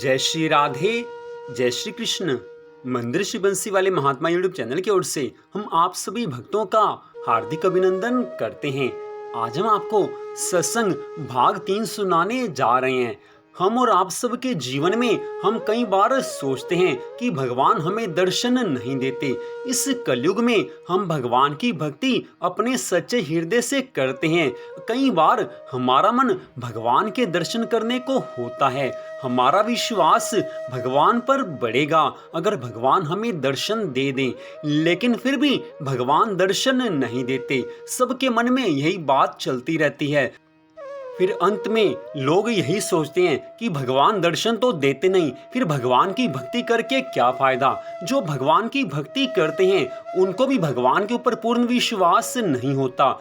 जय श्री राधे, जय श्री कृष्ण। मंदिर श्री बंसी वाले महात्मा यूट्यूब चैनल की ओर से हम आप सभी भक्तों का हार्दिक अभिनंदन करते हैं। आज हम आपको सत्संग भाग 3 सुनाने जा रहे हैं। हम और आप सबके जीवन में हम कई बार सोचते हैं कि भगवान हमें दर्शन नहीं देते। इस कलयुग में हम भगवान की भक्ति अपने सच्चे हृदय से करते हैं। कई बार हमारा मन भगवान के दर्शन करने को होता है। हमारा विश्वास भगवान पर बढ़ेगा अगर भगवान हमें दर्शन दे दें, लेकिन फिर भी भगवान दर्शन नहीं देते। सबके मन में यही बात चलती रहती है। फिर अंत में लोग यही सोचते हैं कि भगवान दर्शन तो देते नहीं, फिर भगवान की भक्ति करके क्या फायदा। जो भगवान की भक्ति करते हैं उनको भी भगवान के ऊपर पूर्ण विश्वास नहीं होता।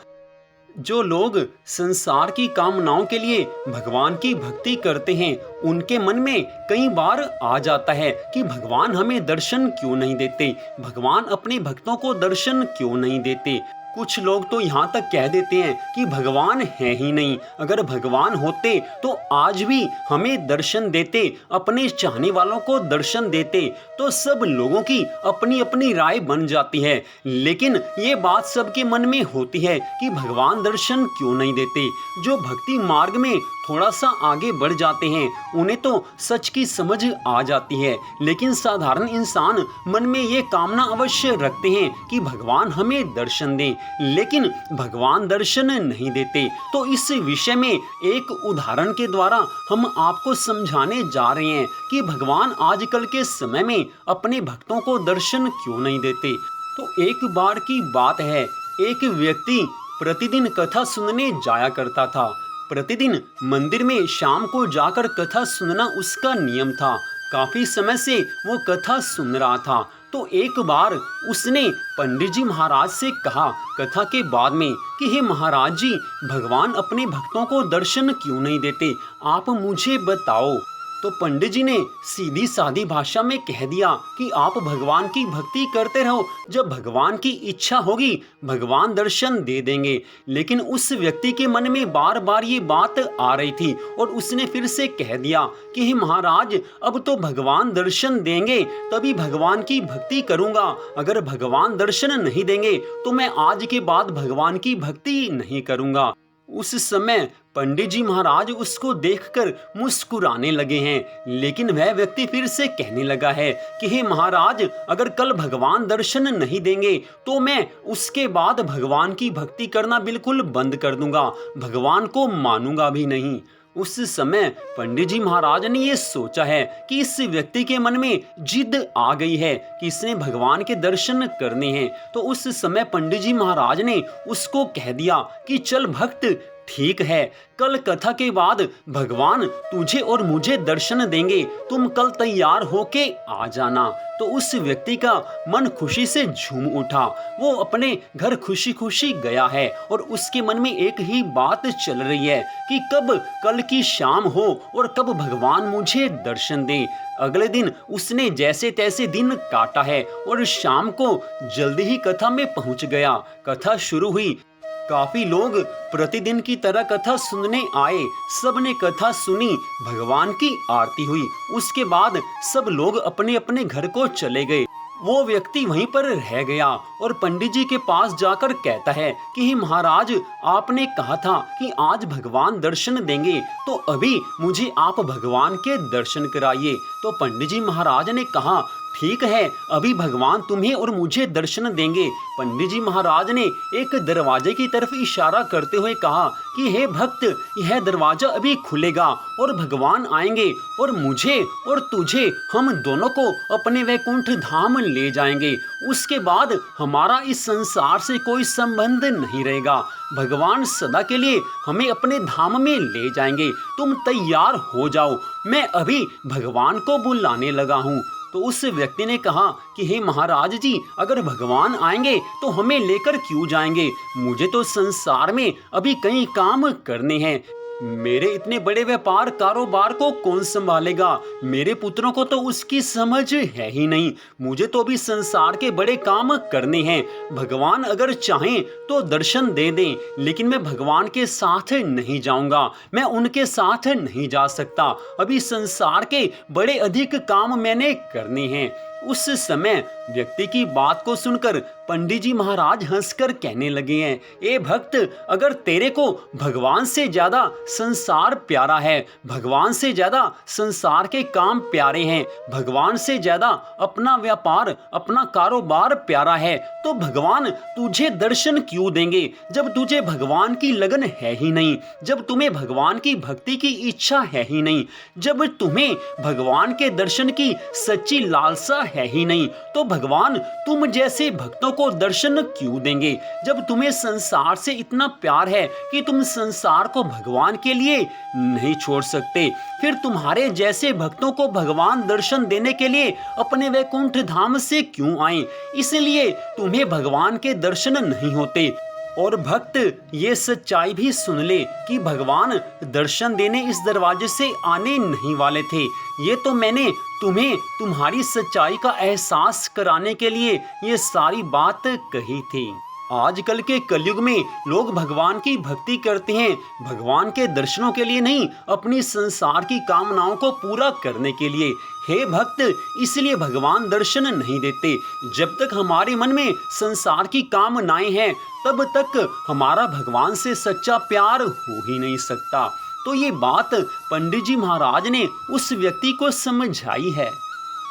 जो लोग संसार की कामनाओं के लिए भगवान की भक्ति करते हैं उनके मन में कई बार आ जाता है कि भगवान हमें दर्शन क्यों नहीं देते, भगवान अपने भक्तों को दर्शन क्यों नहीं देते। कुछ लोग तो यहाँ तक कह देते हैं कि भगवान है ही नहीं, अगर भगवान होते तो आज भी हमें दर्शन देते, अपने चाहने वालों को दर्शन देते। तो सब लोगों की अपनी अपनी राय बन जाती है, लेकिन ये बात सबके मन में होती है कि भगवान दर्शन क्यों नहीं देते। जो भक्ति मार्ग में थोड़ा सा आगे बढ़ जाते हैं उन्हें तो सच की समझ आ जाती है, लेकिन साधारण इंसान मन में ये कामना अवश्य रखते हैं कि भगवान हमें दर्शन दें, लेकिन भगवान दर्शन नहीं देते। तो इस विषय में एक उदाहरण के द्वारा हम आपको समझाने जा रहे हैं कि भगवान आजकल के समय में अपने भक्तों को दर्शन क्यों नहीं देते। तो एक बार की बात है, एक व्यक्ति प्रतिदिन कथा सुनने जाया करता था। प्रतिदिन मंदिर में शाम को जाकर कथा सुनना उसका नियम था। काफी समय से वो कथा सुन रहा था। तो एक बार उसने पंडित जी महाराज से कहा कथा के बाद में कि हे महाराज जी, भगवान अपने भक्तों को दर्शन क्यों नहीं देते, आप मुझे बताओ। तो पंडित जी ने सीधी सादी भाषा में कह दिया कि आप भगवान की भक्ति करते रहो, जब भगवान की इच्छा होगी भगवान दर्शन दे देंगे। लेकिन उस व्यक्ति के मन में बार बार ये बात आ रही थी और उसने फिर से कह दिया कि हे महाराज, अब तो भगवान दर्शन देंगे तभी भगवान की भक्ति करूंगा, अगर भगवान दर्शन नहीं देंगे तो मैं आज के बाद भगवान की भक्ति नहीं करूंगा। उस समय पंडित जी महाराज उसको देखकर मुस्कुराने लगे हैं, लेकिन वह व्यक्ति फिर से कहने लगा है कि हे महाराज, अगर कल भगवान दर्शन नहीं देंगे तो मैं उसके बाद भगवान की भक्ति करना बिल्कुल बंद कर दूंगा, भगवान को मानूंगा भी नहीं। उस समय पंडित जी महाराज ने ये सोचा है कि इस व्यक्ति के मन में जिद आ गई है कि इसने भगवान के दर्शन करने हैं। तो उस समय पंडित जी महाराज ने उसको कह दिया कि चल भक्त, ठीक है, कल कथा के बाद भगवान तुझे और मुझे दर्शन देंगे, तुम कल तैयार होके आ जाना। तो उस व्यक्ति का मन खुशी से झूम उठा। वो अपने घर खुशी खुशी गया है और उसके मन में एक ही बात चल रही है कि कब कल की शाम हो और कब भगवान मुझे दर्शन दे। अगले दिन उसने जैसे तैसे दिन काटा है और शाम को जल्दी ही कथा में पहुंच गया। कथा शुरू हुई। काफी लोग प्रतिदिन की तरह कथा सुनने आए। सबने कथा सुनी, भगवान की आरती हुई। उसके बाद सब लोग अपने अपने घर को चले गए। वो व्यक्ति वहीं पर रह गया और पंडित जी के पास जाकर कहता है कि हे महाराज, आपने कहा था कि आज भगवान दर्शन देंगे, तो अभी मुझे आप भगवान के दर्शन कराइए। तो पंडित जी महाराज ने कहा ठीक है, अभी भगवान तुम्हें और मुझे दर्शन देंगे। पंडित जी महाराज ने एक दरवाजे की तरफ इशारा करते हुए कहा कि हे भक्त, यह दरवाजा अभी खुलेगा और भगवान आएंगे और मुझे और तुझे, हम दोनों को अपने वैकुंठ धाम ले जाएंगे। उसके बाद हमारा इस संसार से कोई संबंध नहीं रहेगा। भगवान सदा के लिए हमें अपने धाम में ले जाएंगे। तुम तैयार हो जाओ, मैं अभी भगवान को बुलाने लगा हूँ। तो उस व्यक्ति ने कहा कि हे महाराज जी, अगर भगवान आएंगे तो हमें लेकर क्यों जाएंगे, मुझे तो संसार में अभी कई काम करने हैं। मेरे इतने बड़े व्यापार कारोबार को कौन संभालेगा? मेरे पुत्रों को तो उसकी समझ है ही नहीं। मुझे तो अभी संसार के बड़े काम करने हैं। भगवान अगर चाहें तो दर्शन दे दें, लेकिन मैं भगवान के साथ नहीं जाऊंगा। मैं उनके साथ नहीं जा सकता। अभी संसार के बड़े अधिक काम मैंने करने हैं। उस समय व्यक्ति की बात को सुनकर पंडित जी महाराज हंसकर कहने लगे हैं, ए भक्त, अगर तेरे को भगवान से ज्यादा संसार प्यारा है, भगवान से ज्यादा संसार के काम प्यारे हैं, भगवान से ज्यादा अपना व्यापार अपना कारोबार प्यारा है, तो भगवान तुझे दर्शन क्यों देंगे? जब तुझे भगवान की लगन है ही नहीं, जब तुम्हें भगवान की भक्ति की इच्छा है ही नहीं, जब तुम्हें भगवान के दर्शन की सच्ची लालसा है ही नहीं, तो भगवान तुम जैसे भक्तों को दर्शन क्यों देंगे? जब तुम्हें संसार से इतना प्यार है कि तुम संसार को भगवान के लिए नहीं छोड़ सकते, फिर तुम्हारे जैसे भक्तों को भगवान दर्शन देने के लिए अपने वैकुंठ धाम से क्यों आए? इसलिए तुम्हें भगवान के दर्शन नहीं होते। और भक्त ये सच्चाई भी सुन ले कि भगवान दर्शन देने इस दरवाजे से आने नहीं वाले थे। ये तो मैंने तुम्हें तुम्हारी सच्चाई का एहसास कराने के लिए ये सारी बात कही थी। आजकल के कलयुग में लोग भगवान की भक्ति करते हैं, भगवान के दर्शनों के लिए नहीं, अपनी संसार की कामनाओं को पूरा करने के लिए। हे भक्त, इसलिए भगवान दर्शन नहीं देते। जब तक हमारे मन में संसार की कामनाएं हैं, तब तक हमारा भगवान से सच्चा प्यार हो ही नहीं सकता। तो ये बात पंडित जी महाराज ने उस व्यक्ति को समझाई है।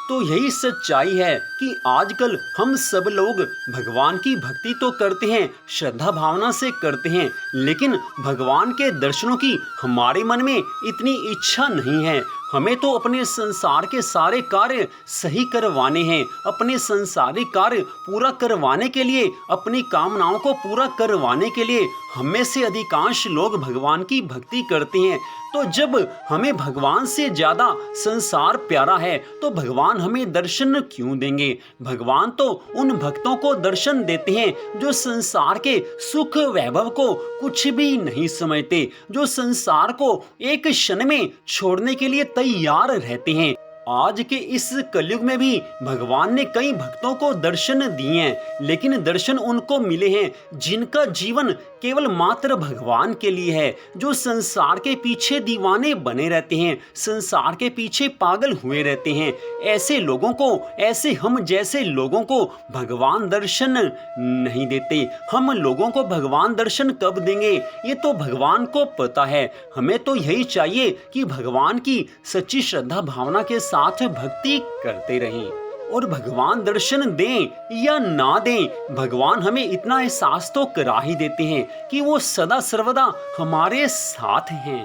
तो यही सच्चाई है कि आजकल हम सब लोग भगवान की भक्ति तो करते हैं, श्रद्धा भावना से करते हैं, लेकिन भगवान के दर्शनों की हमारे मन में इतनी इच्छा नहीं है। हमें तो अपने संसार के सारे कार्य सही करवाने हैं। अपने संसारिक कार्य पूरा करवाने के लिए, अपनी कामनाओं को पूरा करवाने के लिए हमें से अधिकांश लोग भगवान की भक्ति करते हैं। तो जब हमें भगवान से ज्यादा संसार प्यारा है, तो भगवान हमें दर्शन क्यों देंगे? भगवान तो उन भक्तों को दर्शन देते हैं जो संसार के सुख वैभव को कुछ भी नहीं समझते, जो संसार को एक क्षण में छोड़ने के लिए तैयार रहते हैं। आज के इस कलयुग में भी भगवान ने कई भक्तों को दर्शन दिए हैं, लेकिन दर्शन उनको मिले हैं जिनका जीवन केवल मात्र भगवान के लिए है, जो संसार के पीछे दीवाने बने रहते हैं, संसार के पीछे पागल हुए रहते हैं। ऐसे लोगों को, ऐसे हम जैसे लोगों को भगवान दर्शन नहीं देते। हम लोगों को भगवान दर्शन कब देंगे, ये तो भगवान को पता है। हमें तो यही चाहिए कि भगवान की सच्ची श्रद्धा भावना के साथ भक्ति करते रहें। और भगवान दर्शन दें या ना दें, भगवान हमें इतना एहसास तो करा ही देते हैं कि वो सदा सर्वदा हमारे साथ हैं।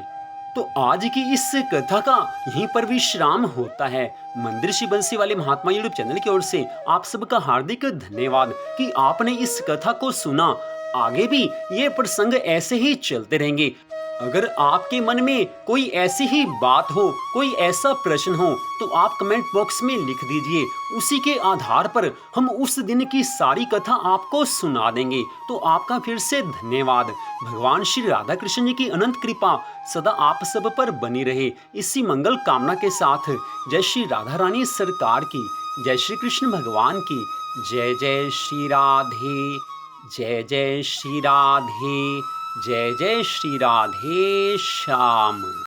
तो आज की इस कथा का यहीं पर विश्राम होता है। मंदिर श्री बंसी वाले महात्मा यूट्यूब चैनल की ओर से आप सबका हार्दिक धन्यवाद कि आपने इस कथा को सुना। आगे भी ये प्रसंग ऐसे ही चलते रहेंगे। अगर आपके मन में कोई ऐसी ही बात हो, कोई ऐसा प्रश्न हो, तो आप कमेंट बॉक्स में लिख दीजिए। उसी के आधार पर हम उस दिन की सारी कथा आपको सुना देंगे। तो आपका फिर से धन्यवाद। भगवान श्री राधा कृष्ण जी की अनंत कृपा सदा आप सब पर बनी रहे, इसी मंगल कामना के साथ जय श्री राधा रानी सरकार की, जय श्री कृष्ण भगवान की, जय जय श्री राधे, जय जय श्री राधे, जय जय श्री राधे श्याम।